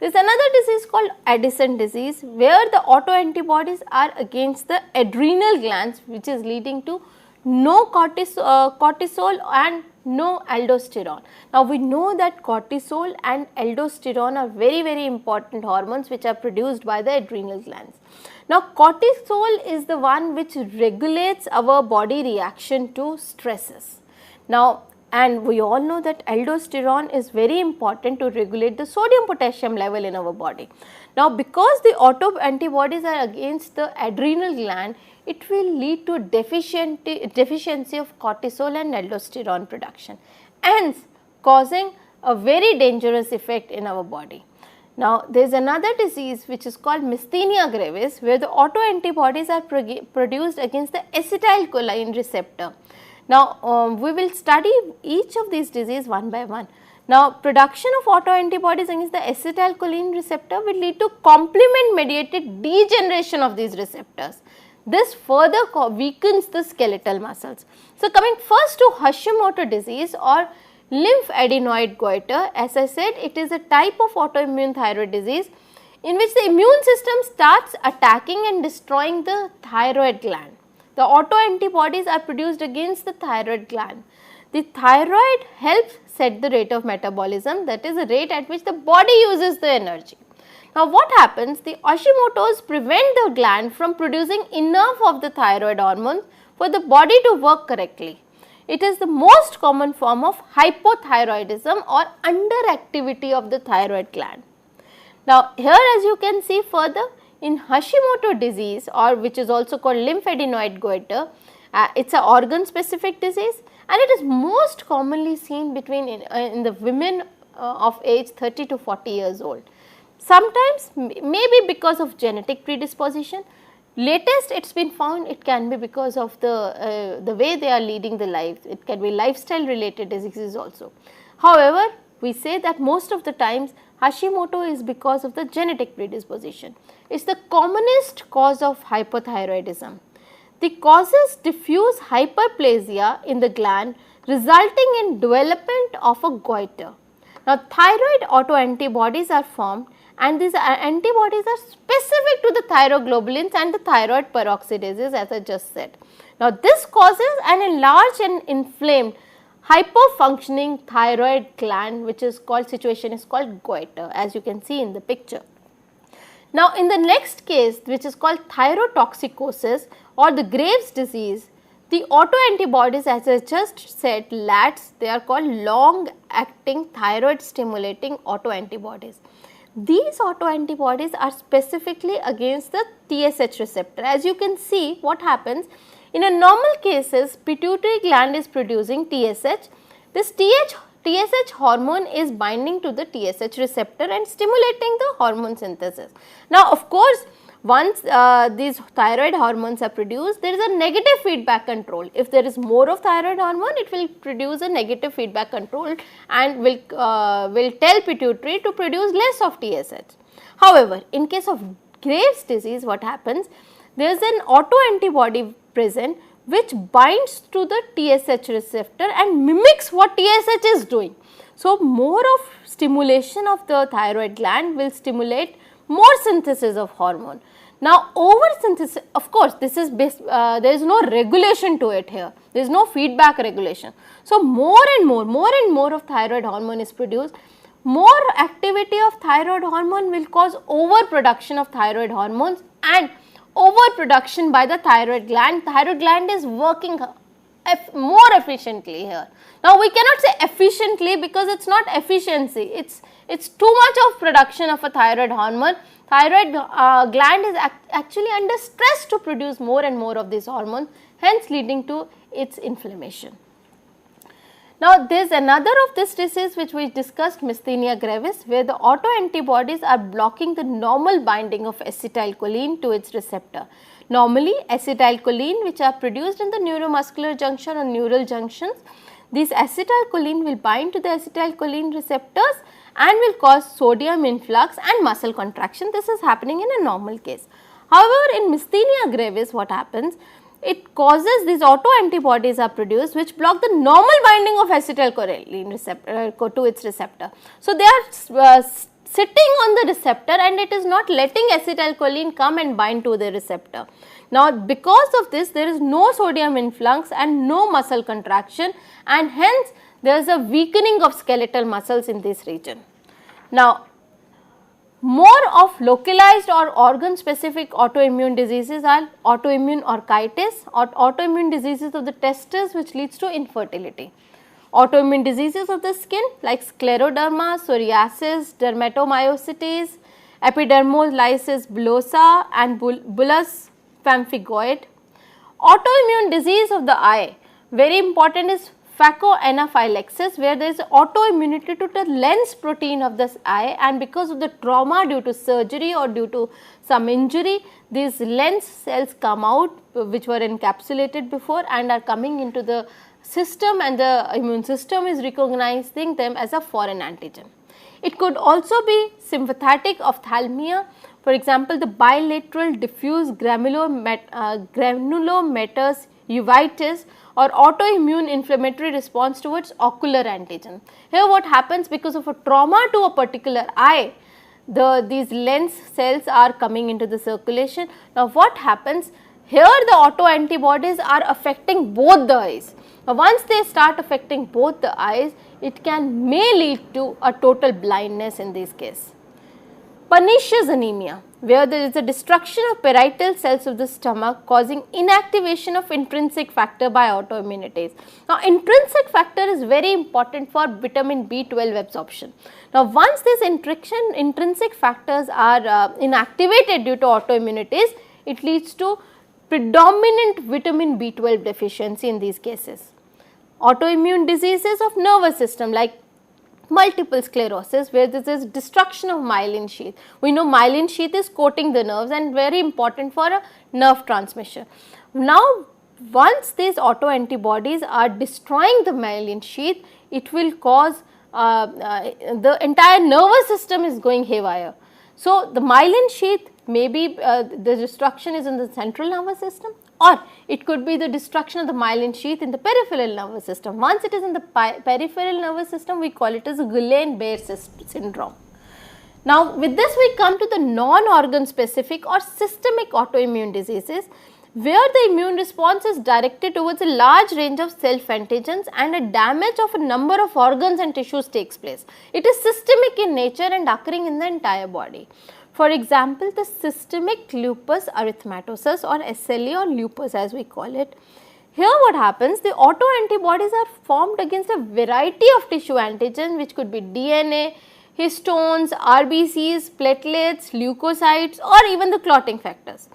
There is another disease called Addison disease, where the autoantibodies are against the adrenal glands, which is leading to no cortisol and no aldosterone. Now, we know that cortisol and aldosterone are very important hormones which are produced by the adrenal glands. Now, cortisol is the one which regulates our body reaction to stresses. Now, and we all know that aldosterone is very important to regulate the sodium potassium level in our body. Now, because the autoantibodies are against the adrenal gland, it will lead to deficiency of cortisol and aldosterone production, hence causing a very dangerous effect in our body. Now, there is another disease which is called Myasthenia gravis, where the autoantibodies are produced against the acetylcholine receptor. Now, we will study each of these diseases one by one. Now, production of autoantibodies against the acetylcholine receptor will lead to complement mediated degeneration of these receptors. This further weakens the skeletal muscles. So, coming first to Hashimoto disease or lymphadenoid goiter, as I said, it is a type of autoimmune thyroid disease in which the immune system starts attacking and destroying the thyroid gland. The autoantibodies are produced against the thyroid gland. The thyroid helps set the rate of metabolism, that is the rate at which the body uses the energy. Now, what happens? The Hashimoto's prevent the gland from producing enough of the thyroid hormones for the body to work correctly. It is the most common form of hypothyroidism or underactivity of the thyroid gland. Now, here as you can see further, in Hashimoto disease, or which is also called lymphadenoid goiter, it is an organ specific disease and it is most commonly seen between in the women of age 30 to 40 years old. Sometimes maybe because of genetic predisposition, latest it has been found it can be because of the way they are leading the life, it can be lifestyle related diseases also. However, we say that most of the times Hashimoto is because of the genetic predisposition. It is the commonest cause of hypothyroidism. The causes diffuse hyperplasia in the gland resulting in development of a goiter. Now, thyroid autoantibodies are formed and these antibodies are specific to the thyroglobulins and the thyroid peroxidases, as I just said. Now, this causes an enlarged and inflamed hyperfunctioning thyroid gland, which is called, situation is called goiter, as you can see in the picture. Now, in the next case, which is called thyrotoxicosis or the Graves disease, the autoantibodies, as I just said, LATs, they are called long acting thyroid stimulating autoantibodies. These autoantibodies are specifically against the TSH receptor. As you can see, what happens in a normal cases, pituitary gland is producing TSH. This TSH hormone is binding to the TSH receptor and stimulating the hormone synthesis. Now, of course, once these thyroid hormones are produced, there is a negative feedback control. If there is more of thyroid hormone, it will produce a negative feedback control and will tell pituitary to produce less of TSH. However, in case of Graves disease, what happens? There is an autoantibody present which binds to the TSH receptor and mimics what TSH is doing. So, more of stimulation of the thyroid gland will stimulate more synthesis of hormone. Now, over synthesis, of course, this is there is no regulation to it here, there is no feedback regulation. So, more and more of thyroid hormone is produced. More activity of thyroid hormone will cause overproduction of thyroid hormones and overproduction by the thyroid gland. Thyroid gland is working more efficiently here. Now, we cannot say efficiently because it is not efficiency, it is too much of production of a thyroid hormone. Thyroid gland is actually under stress to produce more and more of these hormones, hence leading to its inflammation. Now, there is another of this disease which we discussed, Myasthenia gravis, where the autoantibodies are blocking the normal binding of acetylcholine to its receptor. Normally, acetylcholine, which are produced in the neuromuscular junction or neural junctions, these acetylcholine will bind to the acetylcholine receptors and will cause sodium influx and muscle contraction. This is happening in a normal case. However, in Myasthenia gravis, what happens? It causes, these autoantibodies are produced which block the normal binding of acetylcholine receptor to its receptor. So, they are sitting on the receptor and it is not letting acetylcholine come and bind to the receptor. Now, because of this, there is no sodium influx and no muscle contraction, and hence there is a weakening of skeletal muscles in this region. Now, more of localized or organ specific autoimmune diseases are autoimmune orchitis or autoimmune diseases of the testes which leads to infertility. Autoimmune diseases of the skin like scleroderma, psoriasis, dermatomyositis, epidermolysis bullosa and bullous pemphigoid. Autoimmune disease of the eye, very important, is phacoanaphylaxis, where there is autoimmunity to the lens protein of this eye, and because of the trauma due to surgery or due to some injury, these lens cells come out which were encapsulated before and are coming into the system, and the immune system is recognizing them as a foreign antigen. It could also be sympathetic ophthalmia, for example, the bilateral diffuse granulomatous uveitis or autoimmune inflammatory response towards ocular antigen. Here what happens, because of a trauma to a particular eye, these lens cells are coming into the circulation. Now, what happens? Here the autoantibodies are affecting both the eyes. Now, once they start affecting both the eyes, it may lead to a total blindness in this case. Pernicious anemia, where there is a destruction of parietal cells of the stomach causing inactivation of intrinsic factor by autoimmunities. Now, intrinsic factor is very important for vitamin B12 absorption. Now, once these intrinsic factors are inactivated due to autoimmunities, it leads to predominant vitamin B12 deficiency in these cases. Autoimmune diseases of nervous system like multiple sclerosis, where there is destruction of myelin sheath. We know myelin sheath is coating the nerves and very important for a nerve transmission. Now, once these autoantibodies are destroying the myelin sheath, it will cause the entire nervous system is going haywire. So, the myelin sheath maybe the destruction is in the central nervous system, or it could be the destruction of the myelin sheath in the peripheral nervous system. Once it is in the peripheral nervous system, we call it as a Guillain-Barré syndrome. Now, with this we come to the non-organ specific or systemic autoimmune diseases, where the immune response is directed towards a large range of self antigens and a damage of a number of organs and tissues takes place. It is systemic in nature and occurring in the entire body. For example, the systemic lupus erythematosus or SLE or lupus as we call it. Here what happens, the autoantibodies are formed against a variety of tissue antigens which could be DNA, histones, RBCs, platelets, leukocytes or even the clotting factors.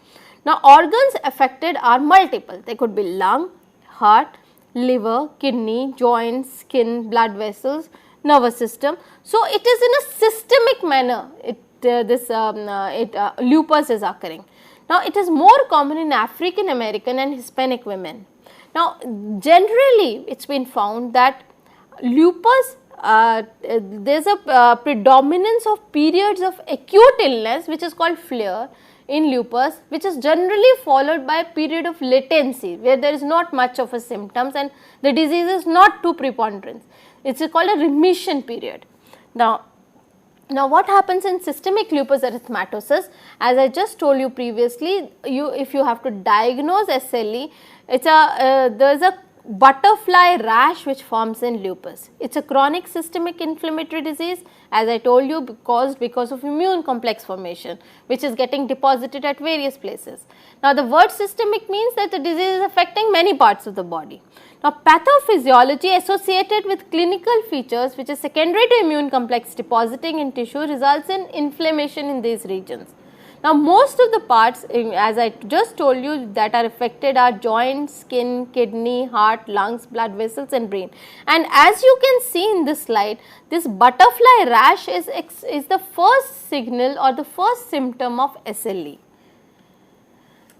Now organs affected are multiple, they could be lung, heart, liver, kidney, joints, skin, blood vessels, nervous system. So it is in a systemic manner lupus is occurring. Now it is more common in African American and Hispanic women. Now generally it has been found that lupus there is a predominance of periods of acute illness which is called flare in lupus, which is generally followed by a period of latency where there is not much of a symptoms and the disease is not too preponderant. It is called a remission period. Now what happens in systemic lupus erythematosus, as I just told you previously, if you have to diagnose SLE, there is a butterfly rash which forms in lupus. It is a chronic systemic inflammatory disease, as I told you, caused because of immune complex formation which is getting deposited at various places. Now the word systemic means that the disease is affecting many parts of the body. Now pathophysiology associated with clinical features which is secondary to immune complex depositing in tissue results in inflammation in these regions. Now most of the parts, as I just told you, that are affected are joints, skin, kidney, heart, lungs, blood vessels and brain. And as you can see in this slide, this butterfly rash is the first signal or the first symptom of SLE.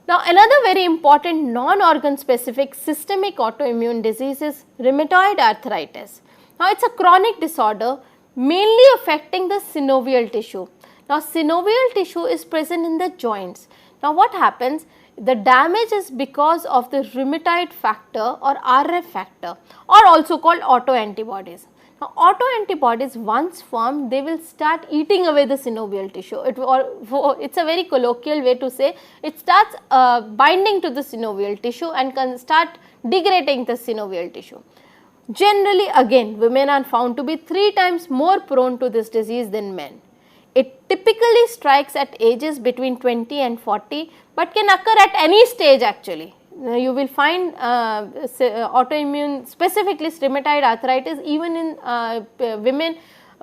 Now another very important non-organ specific systemic autoimmune disease is rheumatoid arthritis. Now it is a chronic disorder mainly affecting the synovial tissue. Now synovial tissue is present in the joints. Now what happens? The damage is because of the rheumatoid factor or RF factor or also called autoantibodies. Now autoantibodies once formed, they will start eating away the synovial tissue. It is a very colloquial way to say it starts binding to the synovial tissue and can start degrading the synovial tissue. Generally again, women are found to be 3 times more prone to this disease than men. It typically strikes at ages between 20 and 40 but can occur at any stage actually. You will find autoimmune, specifically rheumatoid arthritis, even in women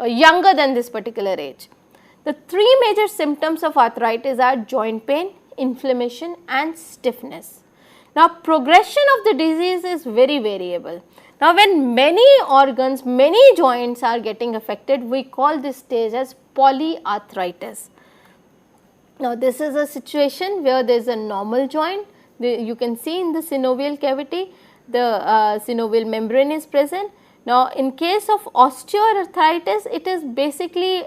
younger than this particular age. The 3 major symptoms of arthritis are joint pain, inflammation and stiffness. Now progression of the disease is very variable. Now when many organs, many joints are getting affected, we call this stage as polyarthritis. Now this is a situation where there is a normal joint. You can see in the synovial cavity the synovial membrane is present. Now in case of osteoarthritis, it is basically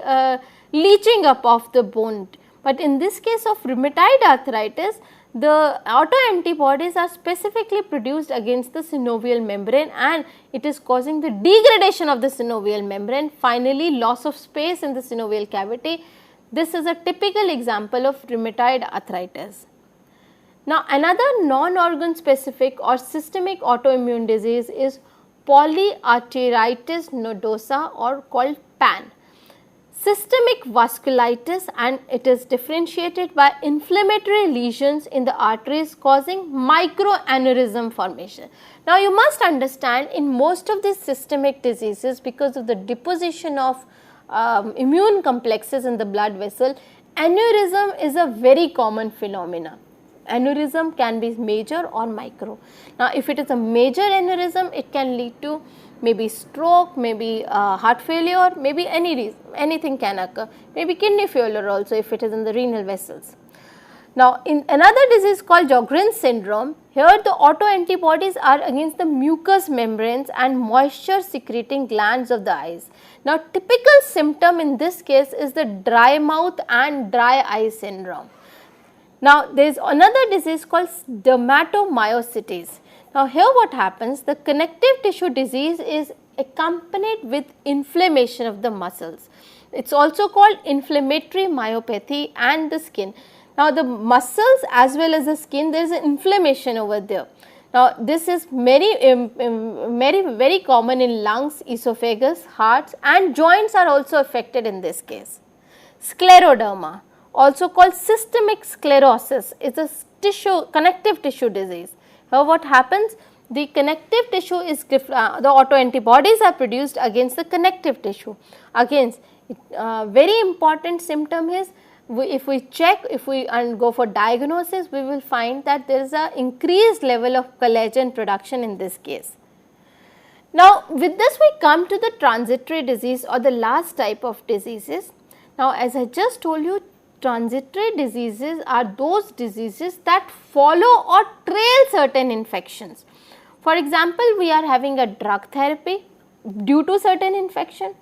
leaching up of the bone, but in this case of rheumatoid arthritis, the autoantibodies are specifically produced against the synovial membrane and it is causing the degradation of the synovial membrane, finally loss of space in the synovial cavity. This is a typical example of rheumatoid arthritis. Now another non-organ specific or systemic autoimmune disease is polyarteritis nodosa or called PAN. Systemic vasculitis, and it is differentiated by inflammatory lesions in the arteries causing microaneurysm formation. Now you must understand, in most of these systemic diseases, because of the deposition of immune complexes in the blood vessel, aneurysm is a very common phenomenon. Aneurysm can be major or micro. Now if it is a major aneurysm, it can lead to maybe stroke, maybe heart failure, maybe any reason, anything can occur, maybe kidney failure also if it is in the renal vessels. Now in another disease called Sjogren's syndrome, here the autoantibodies are against the mucous membranes and moisture secreting glands of the eyes. Now typical symptom in this case is the dry mouth and dry eye syndrome. Now there is another disease called dermatomyositis. Now here what happens, the connective tissue disease is accompanied with inflammation of the muscles. It is also called inflammatory myopathy and the skin. Now, the muscles as well as the skin, there is an inflammation over there. Now, this is very common in lungs, esophagus, hearts, and joints are also affected in this case. Scleroderma, also called systemic sclerosis, is a connective tissue disease. Here what happens? The connective tissue is the autoantibodies are produced against the connective tissue. Again, very important symptom is, if we check, if we go for diagnosis, we will find that there is a increased level of collagen production in this case. Now, with this we come to the transitory disease or the last type of diseases. Now, as I just told you, transitory diseases are those diseases that follow or trail certain infections. For example, we are having a drug therapy due to certain infection.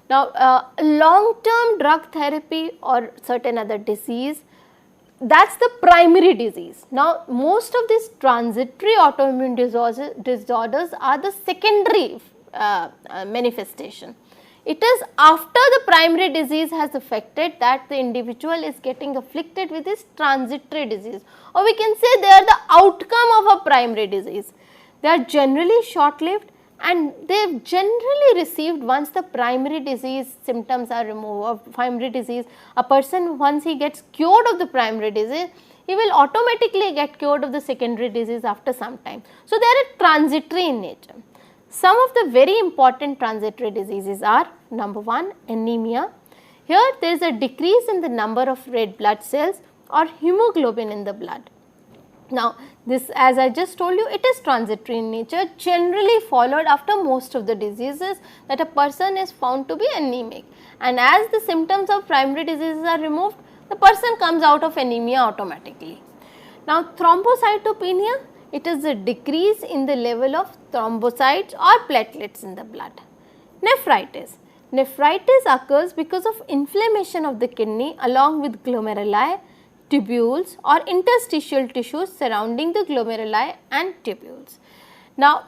Now, long term drug therapy or certain other disease, that is the primary disease. Now, most of these transitory autoimmune disorders are the secondary manifestation. It is after the primary disease has affected that the individual is getting afflicted with this transitory disease, or we can say they are the outcome of a primary disease. They are generally short lived, and they generally received once the primary disease symptoms are removed, or primary disease, a person once he gets cured of the primary disease, he will automatically get cured of the secondary disease after some time. So, they are transitory in nature. Some of the very important transitory diseases are, number 1, anemia. Here there is a decrease in the number of red blood cells or hemoglobin in the blood. Now, this, as I just told you, it is transitory in nature, generally followed after most of the diseases, that a person is found to be anemic, and as the symptoms of primary diseases are removed, the person comes out of anemia automatically. Now, thrombocytopenia, it is a decrease in the level of thrombocytes or platelets in the blood. Nephritis. Nephritis occurs because of inflammation of the kidney along with glomeruli, tubules or interstitial tissues surrounding the glomeruli and tubules. Now,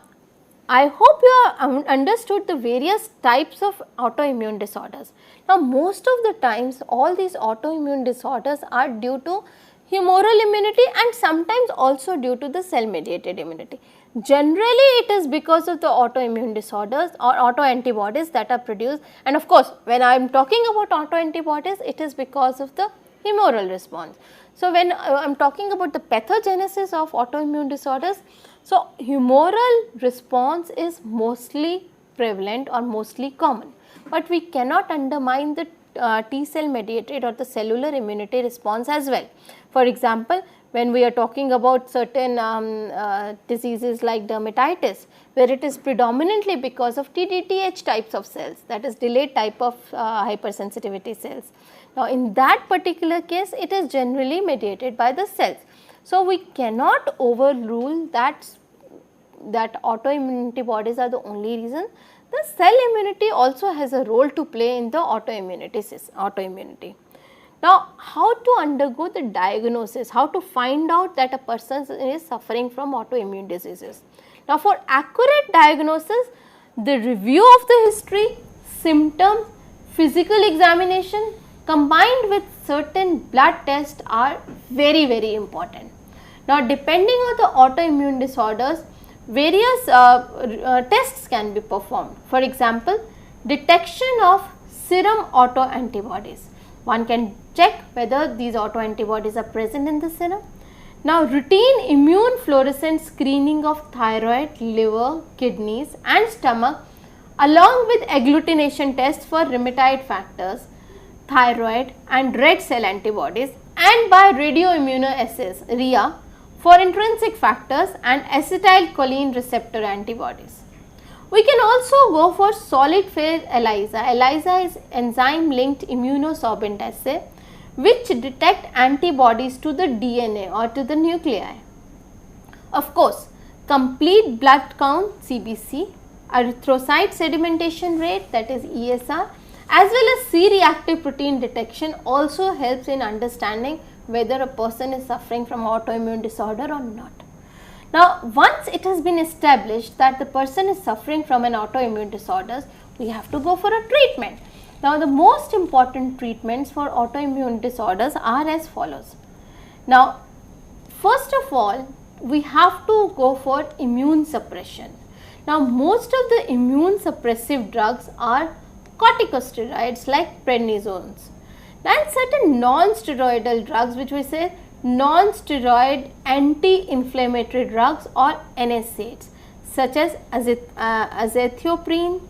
I hope you have understood the various types of autoimmune disorders. Now, most of the times all these autoimmune disorders are due to humoral immunity and sometimes also due to the cell mediated immunity. Generally, it is because of the autoimmune disorders or autoantibodies that are produced, and of course, when I am talking about autoantibodies, it is because of the humoral response. So, when I am talking about the pathogenesis of autoimmune disorders, so humoral response is mostly prevalent or mostly common, but we cannot undermine the T cell mediated or the cellular immunity response as well. For example, when we are talking about certain diseases like dermatitis, where it is predominantly because of TDTH types of cells, that is delayed type of hypersensitivity cells. Now, in that particular case, it is generally mediated by the cells. So, we cannot overrule that autoimmune antibodies are the only reason. The cell immunity also has a role to play in the autoimmunity. Now, how to undergo the diagnosis, how to find out that a person is suffering from autoimmune diseases. Now, for accurate diagnosis, the review of the history, symptoms, physical examination combined with certain blood tests are very important. Now, depending on the autoimmune disorders, various tests can be performed. For example, detection of serum autoantibodies. One can check whether these autoantibodies are present in the serum. Now, routine immune fluorescent screening of thyroid, liver, kidneys and stomach along with agglutination tests for rheumatoid factors, thyroid and red cell antibodies, and by radioimmunoassays (RIA) for intrinsic factors and acetylcholine receptor antibodies. We can also go for solid phase ELISA. ELISA is enzyme linked immunosorbent assay which detect antibodies to the DNA or to the nuclei. Of course, complete blood count (CBC), erythrocyte sedimentation rate, that is ESR, as well as C-reactive protein detection also helps in understanding whether a person is suffering from autoimmune disorder or not. Now, once it has been established that the person is suffering from an autoimmune disorder, we have to go for a treatment. Now, the most important treatments for autoimmune disorders are as follows. Now, first of all, we have to go for immune suppression. Now, most of the immune suppressive drugs are corticosteroids like prednisones. And certain non-steroidal drugs, which we say non-steroid anti-inflammatory drugs or NSAIDs, such as azathioprine,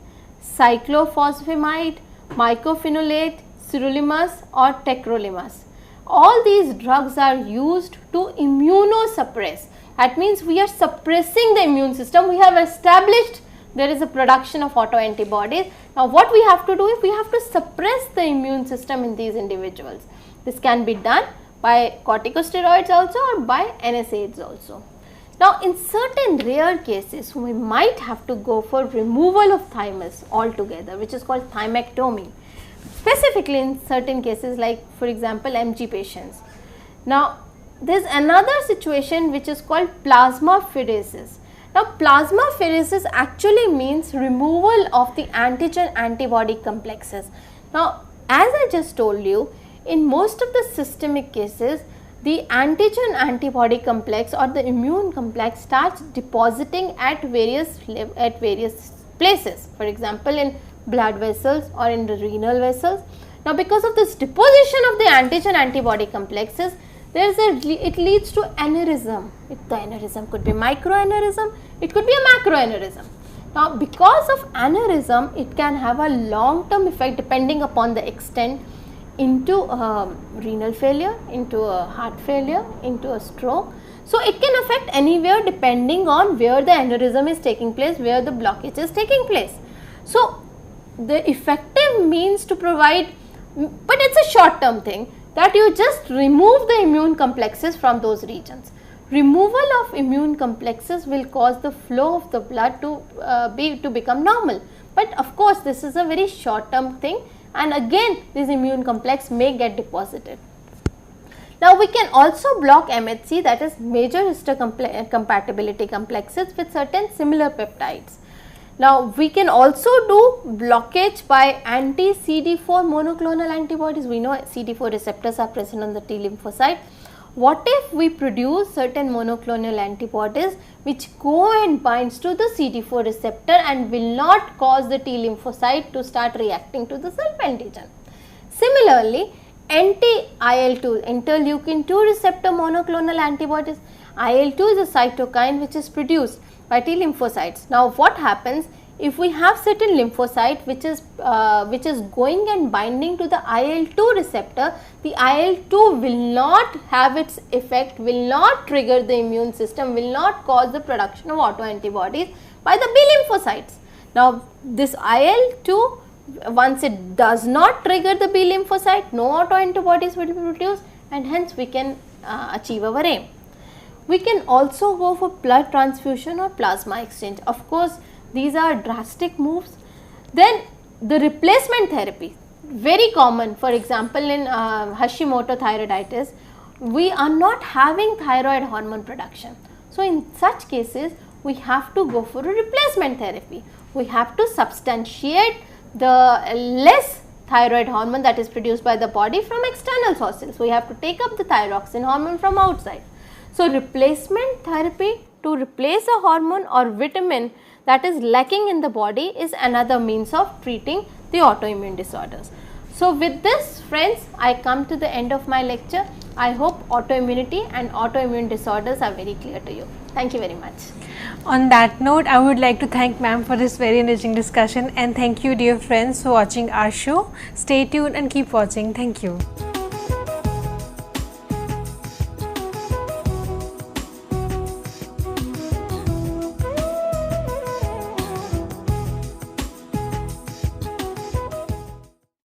cyclophosphamide, mycophenolate, sirolimus or tacrolimus. All these drugs are used to immunosuppress. That means we are suppressing the immune system. We have established there is a production of autoantibodies. Now, what we have to do is we have to suppress the immune system in these individuals. This can be done by corticosteroids also or by NSAIDs also. Now, in certain rare cases, we might have to go for removal of thymus altogether, which is called thymectomy, specifically in certain cases like, for example, MG patients. Now, there is another situation which is called plasmapheresis. Now, plasmapheresis actually means removal of the antigen antibody complexes. Now, as I just told you, in most of the systemic cases, the antigen antibody complex or the immune complex starts depositing at various places, for example, in blood vessels or in the renal vessels. Now, because of this deposition of the antigen antibody complexes, it leads to aneurysm. The aneurysm could be microaneurysm, it could be a macroaneurysm. Now, because of aneurysm, it can have a long term effect depending upon the extent into renal failure, into a heart failure, into a stroke. So, it can affect anywhere depending on where the aneurysm is taking place, where the blockage is taking place. So, the effective means to provide, but it is a short term thing, that you just remove the immune complexes from those regions. Removal of immune complexes will cause the flow of the blood to become normal, but of course, this is a very short term thing, and again this immune complex may get deposited. Now, we can also block MHC, that is major histocompatibility complexes, with certain similar peptides. Now, we can also do blockage by anti-CD4 monoclonal antibodies. We know CD4 receptors are present on the T lymphocyte. What if we produce certain monoclonal antibodies which go and binds to the CD4 receptor and will not cause the T lymphocyte to start reacting to the self antigen? Similarly, anti-IL-2, interleukin-2 receptor monoclonal antibodies. IL-2 is a cytokine which is produced by T lymphocytes. Now, what happens if we have certain lymphocyte which is going and binding to the IL-2 receptor? The IL-2 will not have its effect, will not trigger the immune system, will not cause the production of autoantibodies by the B lymphocytes. Now, this IL-2, once it does not trigger the B lymphocyte, no autoantibodies will be produced, and hence we can achieve our aim. We can also go for blood transfusion or plasma exchange. Of course, these are drastic moves. Then the replacement therapy, very common. For example, in Hashimoto thyroiditis, we are not having thyroid hormone production. So, in such cases, we have to go for a replacement therapy. We have to substantiate the less thyroid hormone that is produced by the body from external sources. We have to take up the thyroxine hormone from outside. So, replacement therapy to replace a hormone or vitamin that is lacking in the body is another means of treating the autoimmune disorders. So, with this, friends, I come to the end of my lecture. I hope autoimmunity and autoimmune disorders are very clear to you. Thank you very much. On that note, I would like to thank ma'am for this very enriching discussion, and thank you dear friends for watching our show. Stay tuned and keep watching. Thank you.